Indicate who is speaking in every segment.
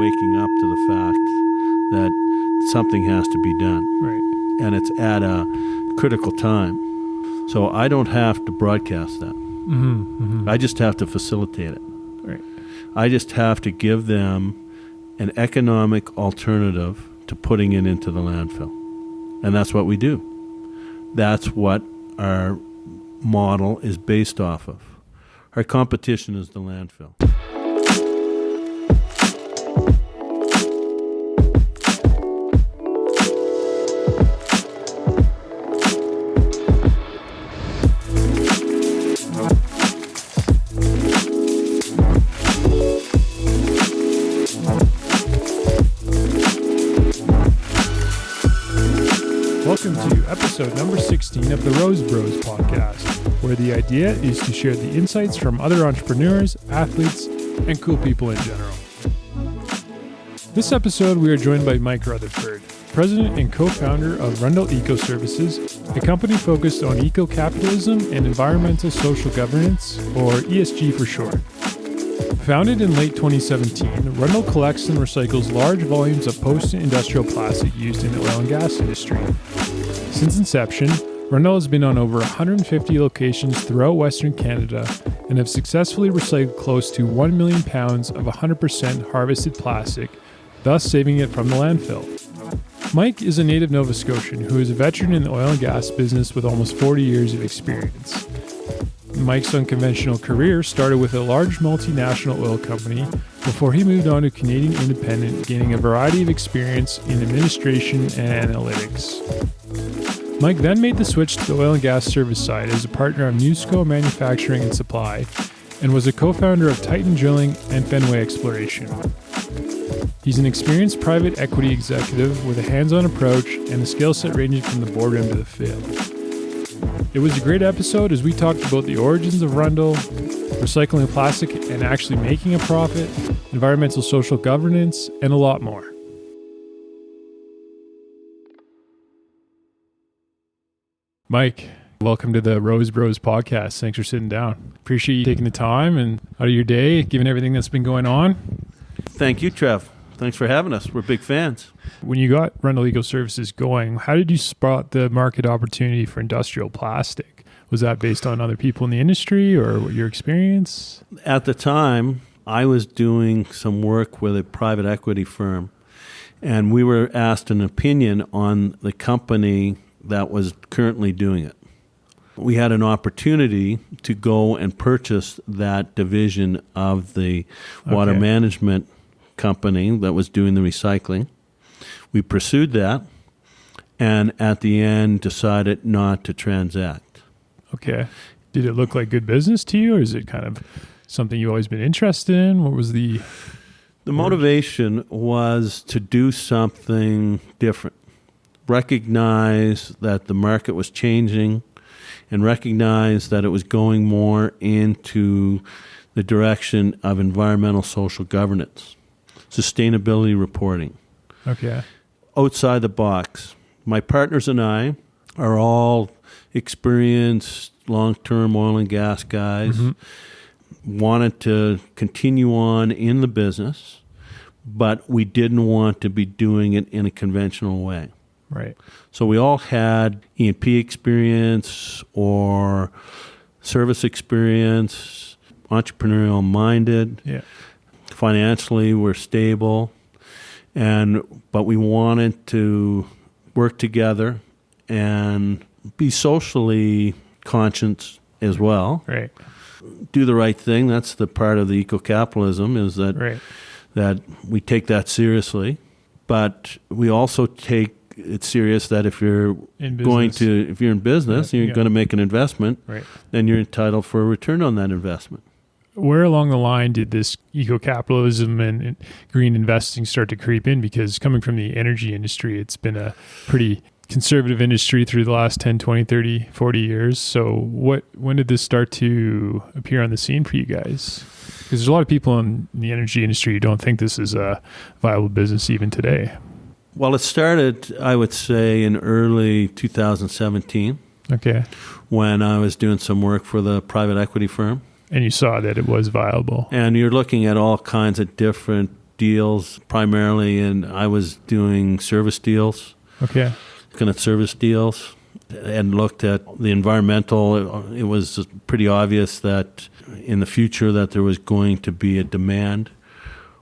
Speaker 1: waking up to the fact that something has to be done.
Speaker 2: Right.
Speaker 1: And it's at a critical time. So I don't have to broadcast that.
Speaker 2: Mm-hmm. Mm-hmm.
Speaker 1: I just have to facilitate it.
Speaker 2: Right.
Speaker 1: I just have to give them an economic alternative to putting it into the landfill. And that's what we do. That's what our model is based off of. Our competition is the landfill.
Speaker 2: Welcome to episode number 16 of the Rose Bros podcast, where the idea is to share the insights from other entrepreneurs, athletes, and cool people in general. This episode, we are joined by Mike Rutherford, president and co-founder of Rundle Eco Services, a company focused on eco-capitalism and environmental social governance, or ESG for short. Founded in late 2017, Rundle collects and recycles large volumes of post-industrial plastic used in the oil and gas industry. Since inception, Rundle has been on over 150 locations throughout Western Canada and have successfully recycled close to 1 million pounds of 100% harvested plastic, thus saving it from the landfill. Mike is a native Nova Scotian who is a veteran in the oil and gas business with almost 40 years of experience. Mike's unconventional career started with a large multinational oil company before he moved on to Canadian Independent, gaining a variety of experience in administration and analytics. Mike then made the switch to the oil and gas service side as a partner of Nusco Manufacturing and Supply, and was a co-founder of Titan Drilling and Fenway Exploration. He's an experienced private equity executive with a hands-on approach and a skill set ranging from the boardroom to the field. It was a great episode as we talked about the origins of Rundle, recycling plastic and actually making a profit, environmental social governance, and a lot more. Mike, welcome to the Rose Bros podcast. Thanks for sitting down. Appreciate you taking the time and out of your day, given everything that's been going on.
Speaker 1: Thank you, Trev. Thanks for having us. We're big fans.
Speaker 2: When you got Rundle Eco Services going, how did you spot the market opportunity for industrial plastic? Was that based on other people in the industry or your experience?
Speaker 1: At the time, I was doing some work with a private equity firm, and we were asked an opinion on the company that was currently doing it. We had an opportunity to go and purchase that division of the water management company that was doing the recycling. We pursued that, and at the end decided not to transact.
Speaker 2: Okay. Did it look like good business to you, or is it kind of something you've always been interested in? What was the
Speaker 1: motivation was to do something different. Recognize that the market was changing and recognize that it was going more into the direction of environmental social governance, sustainability reporting.
Speaker 2: Okay.
Speaker 1: Outside the box. My partners and I are all experienced long-term oil and gas guys, wanted to continue on in the business, but we didn't want to be doing it in a conventional way.
Speaker 2: Right.
Speaker 1: So we all had E&P experience or service experience, entrepreneurial minded.
Speaker 2: Yeah.
Speaker 1: Financially, we're stable, but we wanted to work together and be socially conscious as well.
Speaker 2: Right.
Speaker 1: Do the right thing. That's the part of the eco-capitalism is that that we take that seriously, but we also take it's serious that if you're in business, you're going to make an investment, then you're entitled for a return on that investment.
Speaker 2: Where along the line did this eco-capitalism and green investing start to creep in? Because coming from the energy industry, it's been a pretty conservative industry through the last 10, 20, 30, 40 years. So when did this start to appear on the scene for you guys? Because there's a lot of people in the energy industry who don't think this is a viable business even today.
Speaker 1: Well, it started, I would say, in early 2017.
Speaker 2: Okay.
Speaker 1: When I was doing some work for the private equity firm.
Speaker 2: And you saw that it was viable.
Speaker 1: And you're looking at all kinds of different deals primarily, and I was doing service deals.
Speaker 2: Okay.
Speaker 1: Looking at service deals and looked at the environmental. It was pretty obvious that in the future that there was going to be a demand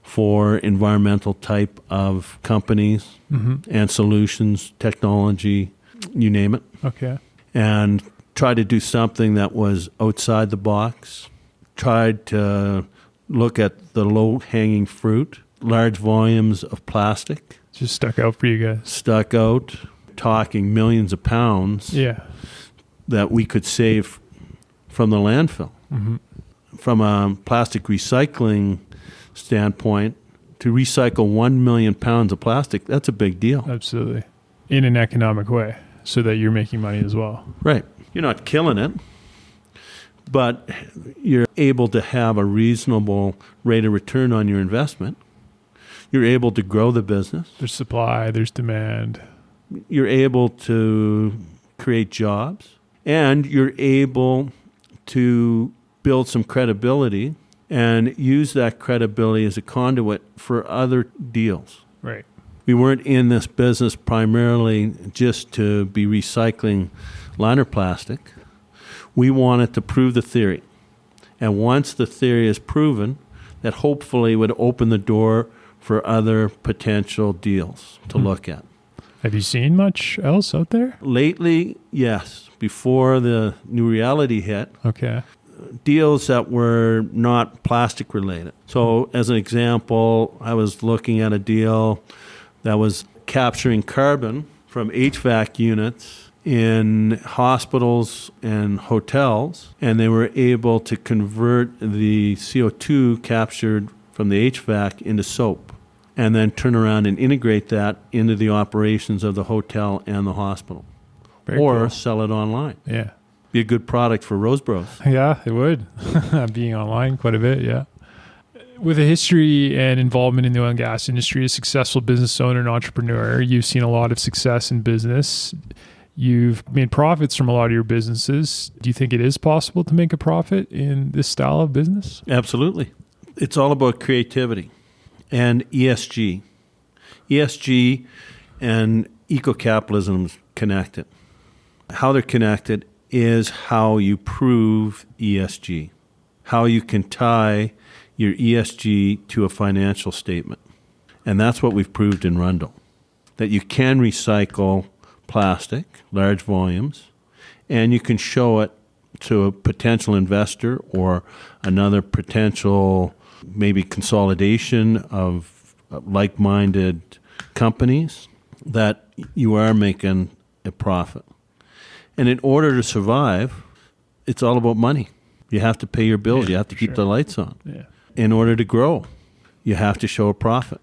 Speaker 1: for environmental type of companies and solutions, technology, you name it.
Speaker 2: Okay.
Speaker 1: And tried to do something that was outside the box. Tried to look at the low-hanging fruit, large volumes of plastic.
Speaker 2: Just stuck out for you guys.
Speaker 1: Stuck out, talking millions of pounds that we could save from the landfill. From a plastic recycling standpoint, to recycle 1 million pounds of plastic, that's a big deal.
Speaker 2: Absolutely. In an economic way, so that you're making money as well.
Speaker 1: Right. You're not killing it, but you're able to have a reasonable rate of return on your investment. You're able to grow the business.
Speaker 2: There's supply, there's demand.
Speaker 1: You're able to create jobs, and you're able to build some credibility and use that credibility as a conduit for other deals.
Speaker 2: Right.
Speaker 1: We weren't in this business primarily just to be recycling liner plastic. We wanted to prove the theory. And once the theory is proven, that hopefully would open the door for other potential deals to look at.
Speaker 2: Have you seen much else out there?
Speaker 1: Lately, yes. Before the new reality hit,
Speaker 2: Okay.
Speaker 1: deals that were not plastic related. So as an example, I was looking at a deal that was capturing carbon from HVAC units in hospitals and hotels, and they were able to convert the CO2 captured from the HVAC into soap, and then turn around and integrate that into the operations of the hotel and the hospital.
Speaker 2: Very
Speaker 1: or
Speaker 2: cool.
Speaker 1: sell it online.
Speaker 2: Yeah.
Speaker 1: Be a good product for Rose Bros.
Speaker 2: Yeah, it would. Being online quite a bit, yeah. With a history and involvement in the oil and gas industry, a successful business owner and entrepreneur, you've seen a lot of success in business. You've made profits from a lot of your businesses. Do you think it is possible to make a profit in this style of business?
Speaker 1: Absolutely. It's all about creativity and ESG. ESG and eco-capitalism connected. How they're connected is how you prove ESG, how you can tie your ESG to a financial statement. And that's what we've proved in Rundle, that you can recycle plastic, large volumes, and you can show it to a potential investor or another potential maybe consolidation of like-minded companies that you are making a profit. And in order to survive, it's all about money. You have to pay your bills.
Speaker 2: Yeah,
Speaker 1: you have to keep the lights on.
Speaker 2: Yeah.
Speaker 1: In order to grow, you have to show a profit.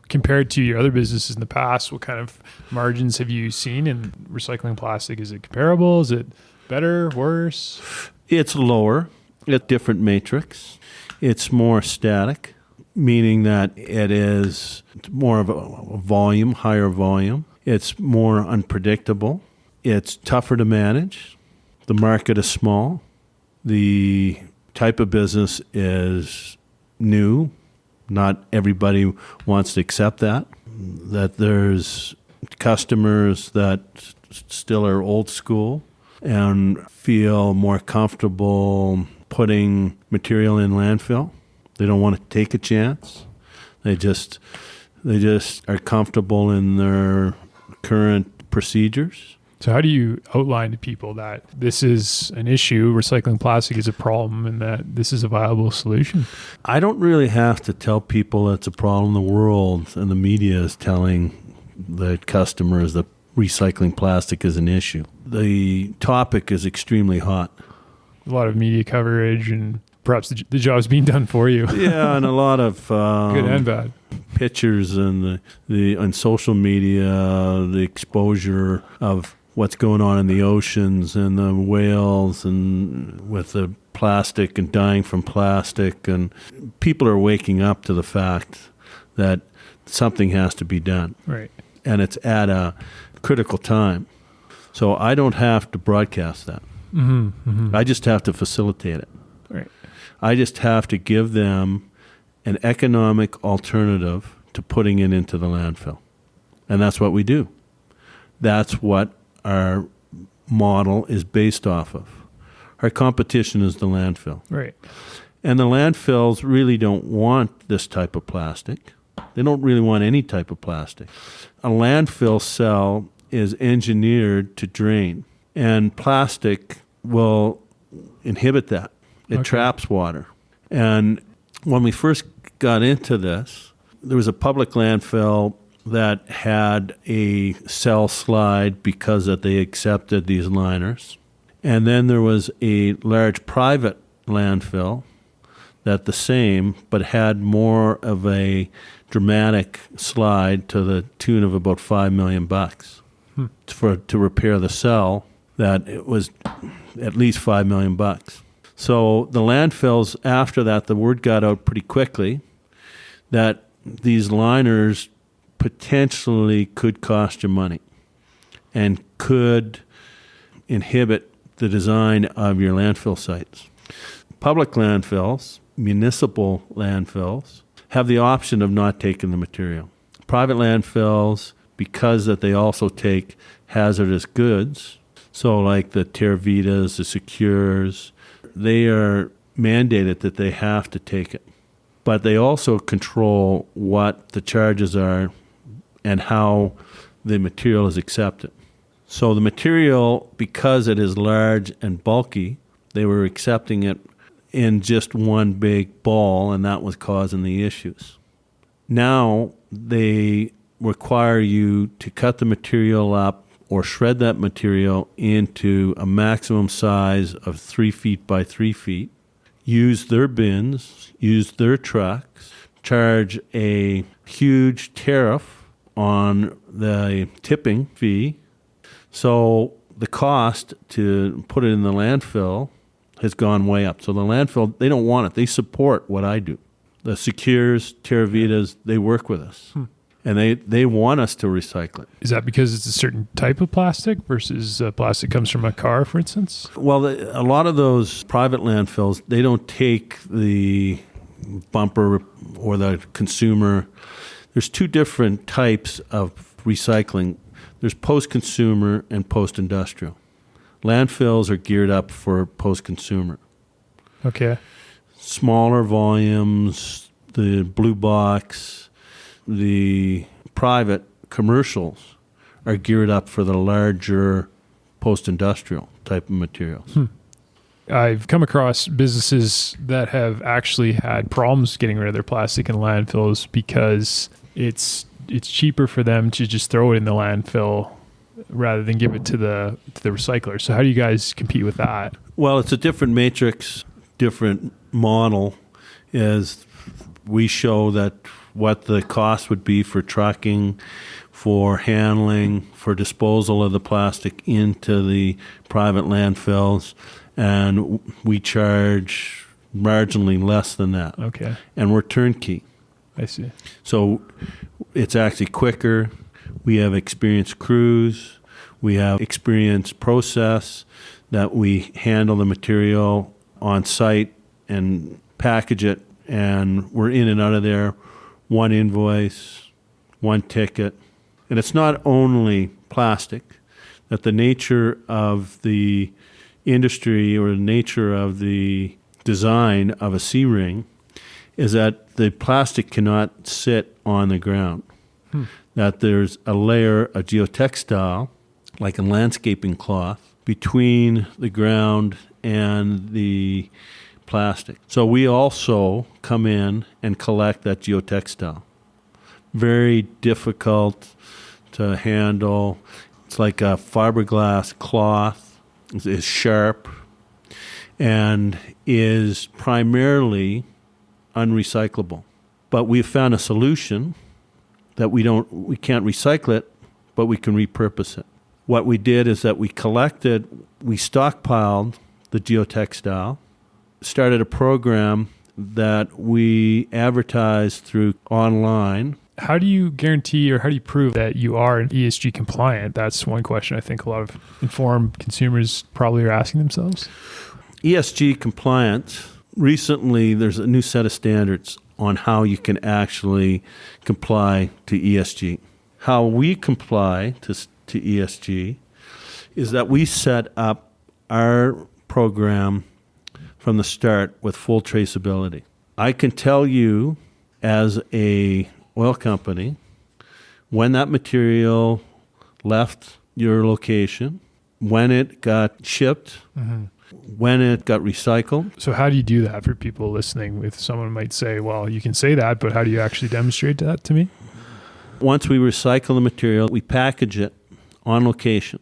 Speaker 2: Compared to your other businesses in the past, what kind of margins have you seen in recycling plastic? Is it comparable? Is it better, worse?
Speaker 1: It's lower at different matrix. It's more static, meaning that it is more of a volume, higher volume. It's more unpredictable. It's tougher to manage. The market is small. The type of business is new. Not everybody wants to accept that there's customers that still are old school and feel more comfortable putting material in landfill. They don't want to take a chance. They just are comfortable in their current procedures.
Speaker 2: So how do you outline to people that this is an issue, recycling plastic is a problem, and that this is a viable solution?
Speaker 1: I don't really have to tell people it's a problem. The world and the media is telling the customers that recycling plastic is an issue. The topic is extremely hot.
Speaker 2: A lot of media coverage, and perhaps the job's being done for you.
Speaker 1: Yeah, and a lot of
Speaker 2: good and bad
Speaker 1: pictures and the on social media, the exposure of what's going on in the oceans and the whales and with the plastic and dying from plastic. And people are waking up to the fact that something has to be done.
Speaker 2: Right.
Speaker 1: And it's at a critical time. So I don't have to broadcast that. I just have to facilitate it.
Speaker 2: Right.
Speaker 1: I just have to give them an economic alternative to putting it into the landfill. And that's what we do. That's what our model is based off of. Our competition is the landfill.
Speaker 2: Right.
Speaker 1: And the landfills really don't want this type of plastic. They don't really want any type of plastic. A landfill cell is engineered to drain, and plastic will inhibit that. It traps water. And when we first got into this, there was a public landfill that had a cell slide because that they accepted these liners. And then there was a large private landfill that the same, but had more of a dramatic slide to the tune of about $5 million to repair the cell. That it was at least $5 million. So the landfills, after that, the word got out pretty quickly that these liners potentially could cost you money and could inhibit the design of your landfill sites. Public landfills, municipal landfills, have the option of not taking the material. Private landfills, because that they also take hazardous goods, so like the Tervitas, the Secures, they are mandated that they have to take it. But they also control what the charges are and how the material is accepted. So the material, because it is large and bulky, they were accepting it in just one big ball, and that was causing the issues. Now they require you to cut the material up or shred that material into a maximum size of 3 feet by 3 feet, use their bins, use their trucks, charge a huge tariff on the tipping fee. So the cost to put it in the landfill has gone way up. So the landfill, they don't want it. They support what I do. The Secures, Tervitas, they work with us. And they want us to recycle it.
Speaker 2: Is that because it's a certain type of plastic versus plastic comes from a car, for instance?
Speaker 1: Well, a lot of those private landfills, they don't take the bumper or the consumer. There's two different types of recycling. There's post-consumer and post-industrial. Landfills are geared up for post-consumer.
Speaker 2: Okay.
Speaker 1: Smaller volumes, the blue box. The private commercials are geared up for the larger post-industrial type of materials.
Speaker 2: I've come across businesses that have actually had problems getting rid of their plastic in landfills because it's cheaper for them to just throw it in the landfill rather than give it to the recycler. So how do you guys compete with that?
Speaker 1: Well, it's a different matrix, different model. Is we show that what the cost would be for trucking, for handling, for disposal of the plastic into the private landfills, and we charge marginally less than that.
Speaker 2: Okay.
Speaker 1: And we're turnkey.
Speaker 2: I see.
Speaker 1: So it's actually quicker. We have experienced crews. We have experienced process that we handle the material on site and package it, and we're in and out of there. One invoice, one ticket. And it's not only plastic, that the nature of the industry or the nature of the design of a C-ring is that the plastic cannot sit on the ground. That there's a layer of geotextile, like a landscaping cloth, between the ground and the plastic. So we also come in and collect that geotextile. Very difficult to handle. It's like a fiberglass cloth. It's sharp and is primarily unrecyclable. But we've found a solution that we can't recycle it, but we can repurpose it. What we did is that we stockpiled the geotextile, started a program that we advertised through online.
Speaker 2: How do you guarantee or how do you prove that you are ESG compliant? That's one question I think a lot of informed consumers probably are asking themselves.
Speaker 1: ESG compliant, recently there's a new set of standards. on how you can actually comply to ESG. How we comply to ESG is that we set up our program from the start with full traceability. I can tell you as a oil company when that material left your location, when it got shipped, when it got recycled.
Speaker 2: So how do you do that for people listening? If someone might say, well, you can say that, but how do you actually demonstrate that to me?
Speaker 1: Once we recycle the material, we package it on location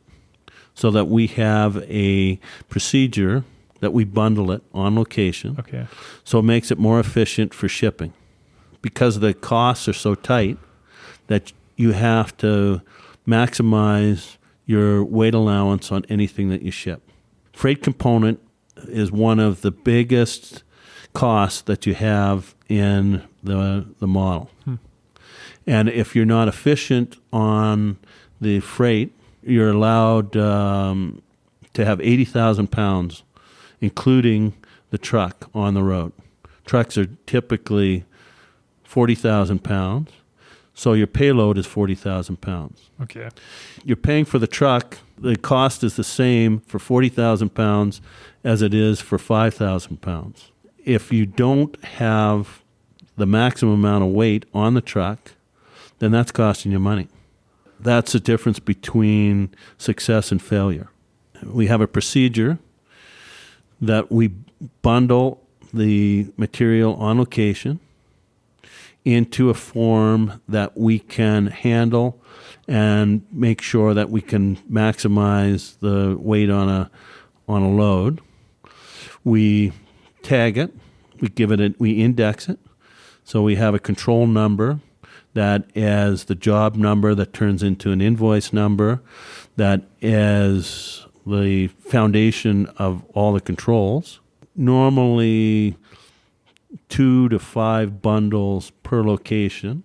Speaker 1: so that we have a procedure that we bundle it on location.
Speaker 2: Okay.
Speaker 1: So it makes it more efficient for shipping. Because the costs are so tight that you have to maximize your weight allowance on anything that you ship. Freight component is one of the biggest costs that you have in the model. And if you're not efficient on the freight, you're allowed to have 80,000 pounds, including the truck on the road. Trucks are typically 40,000 pounds, so your payload is 40,000 pounds.
Speaker 2: Okay.
Speaker 1: You're paying for the truck. The cost is the same for 40,000 pounds as it is for 5,000 pounds. If you don't have the maximum amount of weight on the truck, then that's costing you money. That's the difference between success and failure. We have a procedure that we bundle the material on location into a form that we can handle and make sure that we can maximize the weight on a load. We tag it, we index it, so we have a control number that is the job number that turns into an invoice number, that is the foundation of all the controls. Normally 2 to 5 bundles per location.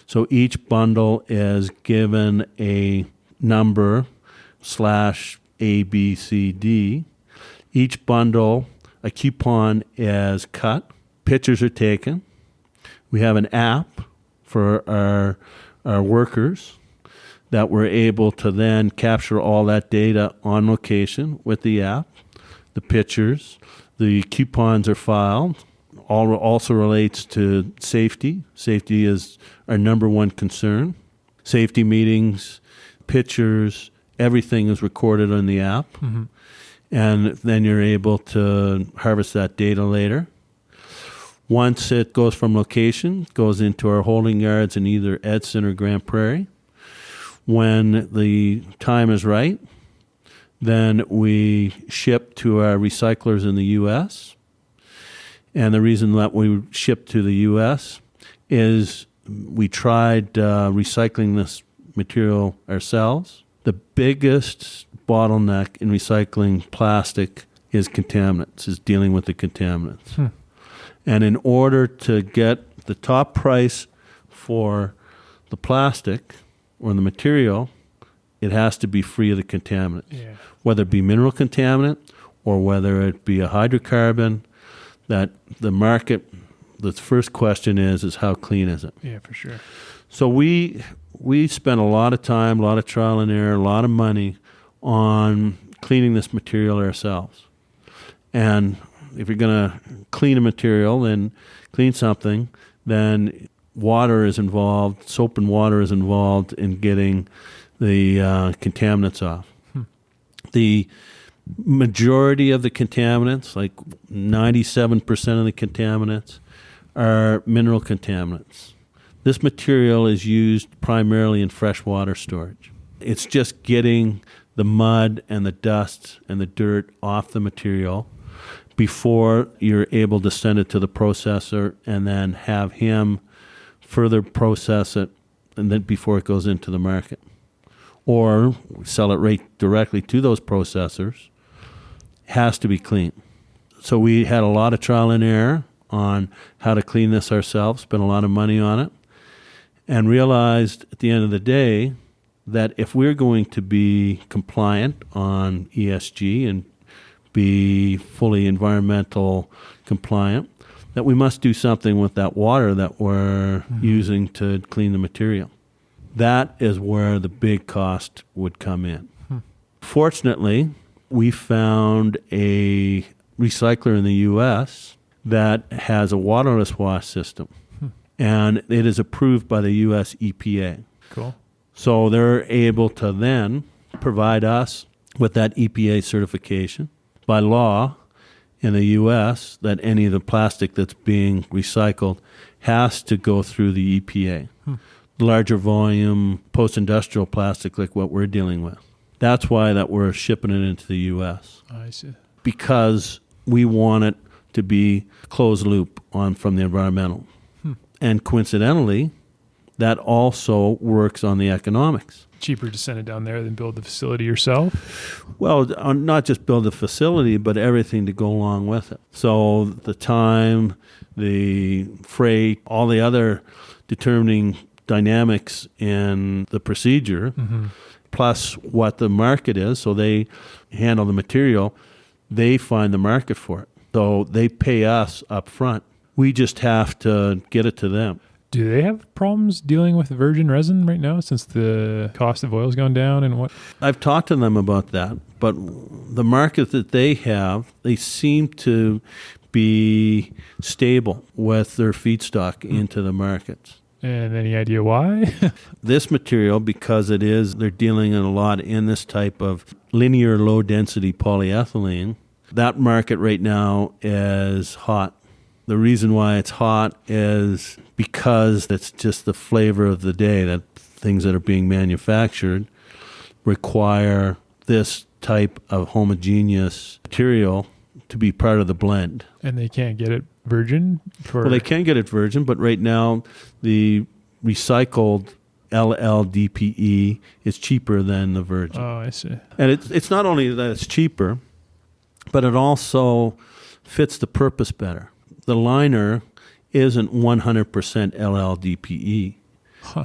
Speaker 1: So each bundle is given a number /A, B, C, D. Each bundle, a coupon is cut. Pictures are taken. We have an app for our workers that we're able to then capture all that data on location with the app. The pictures, the coupons are filed. All also relates to safety. Safety is our number one concern. Safety meetings, pictures, everything is recorded on the app. Mm-hmm. And then you're able to harvest that data later. Once it goes from location, it goes into our holding yards in either Edson or Grand Prairie. When the time is right, then we ship to our recyclers in the U.S., and the reason that we ship to the U.S. is we tried recycling this material ourselves. The biggest bottleneck in recycling plastic is contaminants, is dealing with the contaminants. And in order to get the top price for the plastic or the material, it has to be free of the contaminants, whether it be mineral contaminant or whether it be a hydrocarbon. That the market, the first question is how clean is it?
Speaker 2: Yeah, for sure.
Speaker 1: So we spent a lot of time, a lot of trial and error, a lot of money on cleaning this material ourselves. And if you're going to clean a material and clean something, then water is involved, soap and water is involved in getting the contaminants off. The majority of the contaminants, like 97% of the contaminants, are mineral contaminants. This material is used primarily in freshwater storage. It's just getting the mud and the dust and the dirt off the material before you're able to send it to the processor and then have him further process it and then before it goes into the market. Or sell it right directly to those processors. Has to be clean. So we had a lot of trial and error on how to clean this ourselves, spent a lot of money on it, and realized at the end of the day that if we're going to be compliant on ESG and be fully environmental compliant, that we must do something with that water that we're using to clean the material. That is where the big cost would come in. Fortunately, we found a recycler in the U.S. that has a waterless wash system, and it is approved by the U.S. EPA.
Speaker 2: Cool.
Speaker 1: So they're able to then provide us with that EPA certification. By law in the U.S., that any of the plastic that's being recycled has to go through the EPA. Larger volume post-industrial plastic like what we're dealing with. That's why that we're shipping it into the U.S.
Speaker 2: I see.
Speaker 1: Because we want it to be closed loop on from the environmental. And coincidentally, that also works on the economics.
Speaker 2: Cheaper to send it down there than build the facility yourself?
Speaker 1: Well, not just build the facility, but everything to go along with it. So the time, the freight, all the other determining dynamics in the procedure, plus what the market is. So they handle the material. They find the market for it. So they pay us up front. We just have to get it to them.
Speaker 2: Do they have problems dealing with virgin resin right now since the cost of oil's gone down and what?
Speaker 1: I've talked to them about that, but the market that they have, they seem to be stable with their feedstock into the markets.
Speaker 2: And any idea why?
Speaker 1: This material, because they're dealing a lot in this type of linear low-density polyethylene, that market right now is hot. The reason why it's hot is because it's just the flavor of the day, that things that are being manufactured require this type of homogeneous material to be part of the blend.
Speaker 2: And they can't get it virgin?
Speaker 1: Well, they can get it virgin, but right now the recycled LLDPE is cheaper than the virgin.
Speaker 2: Oh, I see.
Speaker 1: And it's not only that it's cheaper, but it also fits the purpose better. The liner isn't 100% LLDPE.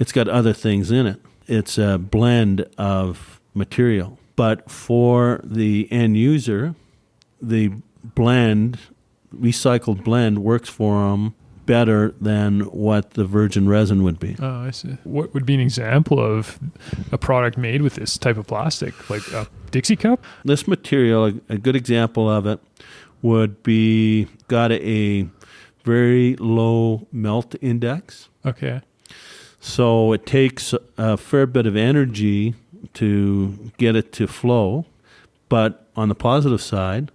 Speaker 1: It's got other things in it. It's a blend of material. But for the end user, the recycled blend works for them better than what the virgin resin would be.
Speaker 2: Oh, I see. What would be an example of a product made with this type of plastic, like a Dixie cup?
Speaker 1: This material, a good example of it, would be got a very low melt index.
Speaker 2: Okay.
Speaker 1: So it takes a fair bit of energy to get it to flow, but on the positive side,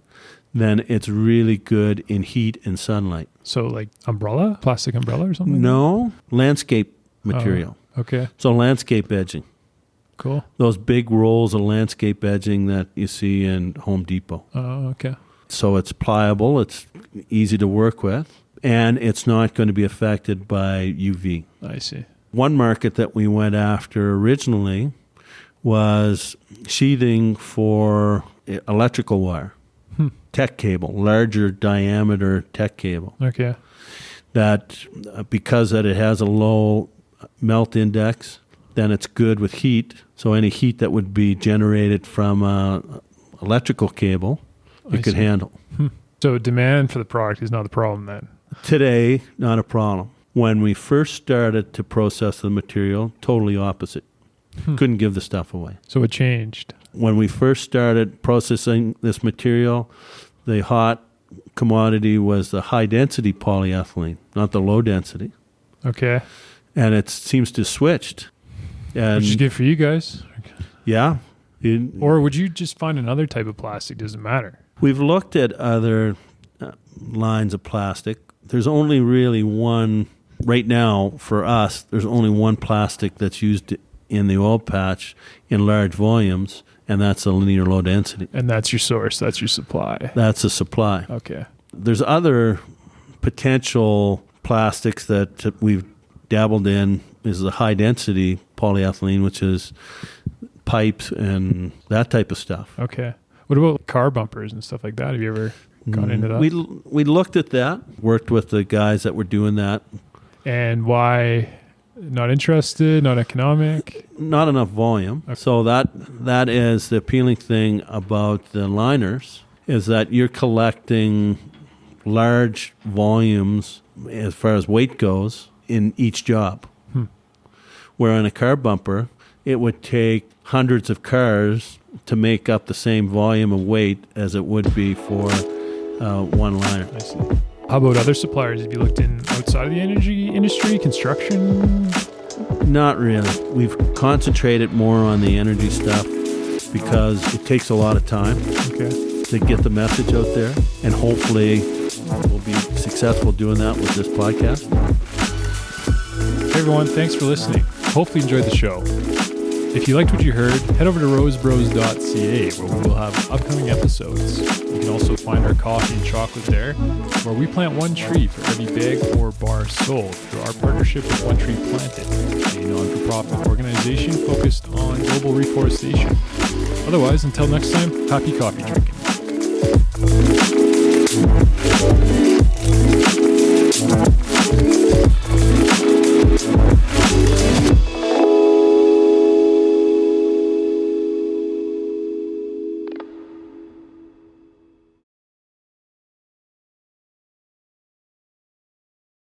Speaker 1: then it's really good in heat and sunlight.
Speaker 2: So like umbrella? Plastic umbrella or something?
Speaker 1: No, landscape material.
Speaker 2: Oh, okay.
Speaker 1: So landscape edging.
Speaker 2: Cool.
Speaker 1: Those big rolls of landscape edging that you see in Home Depot.
Speaker 2: Oh, okay.
Speaker 1: So it's pliable, it's easy to work with, and it's not going to be affected by UV.
Speaker 2: I see.
Speaker 1: One market that we went after originally was sheathing for electrical wire, tech cable, larger diameter tech cable.
Speaker 2: Okay.
Speaker 1: That because that it has a low melt index, then it's good with heat. So any heat that would be generated from electrical cable, it could handle.
Speaker 2: So demand for the product is not the problem then?
Speaker 1: Today, not a problem. When we first started to process the material, totally opposite. Couldn't give the stuff away.
Speaker 2: So it changed.
Speaker 1: When we first started processing this material, the hot commodity was the high-density polyethylene, not the low-density.
Speaker 2: Okay.
Speaker 1: And it seems to have switched. And
Speaker 2: which is good for you guys.
Speaker 1: Yeah.
Speaker 2: Or would you just find another type of plastic? Does it matter?
Speaker 1: We've looked at other lines of plastic. There's only really one, right now for us, there's only one plastic that's used in the oil patch in large volumes, and that's a linear low density.
Speaker 2: And that's your source, that's your supply.
Speaker 1: That's a supply.
Speaker 2: Okay.
Speaker 1: There's other potential plastics that we've dabbled in, is the high density polyethylene, which is pipes and that type of stuff.
Speaker 2: Okay. What about car bumpers and stuff like that? Have you ever gone into that?
Speaker 1: We looked at that, worked with the guys that were doing that.
Speaker 2: And why not interested, not economic?
Speaker 1: Not enough volume. Okay. So that is the appealing thing about the liners, is that you're collecting large volumes as far as weight goes in each job. Where on a car bumper, it would take hundreds of cars to make up the same volume of weight as it would be for one liner.
Speaker 2: I see. How about other suppliers? Have you looked in outside of the energy industry, construction?
Speaker 1: Not really. We've concentrated more on the energy stuff because it takes a lot of time to get the message out there, and hopefully we'll be successful doing that with this podcast.
Speaker 2: Hey everyone, thanks for listening. Hopefully you enjoyed the show. If you liked what you heard, head over to rosebros.ca where we will have upcoming episodes. You can also find our coffee and chocolate there, where we plant one tree for every bag or bar sold through our partnership with One Tree Planted, a non-for-profit organization focused on global reforestation. Otherwise, until next time, happy coffee drinking.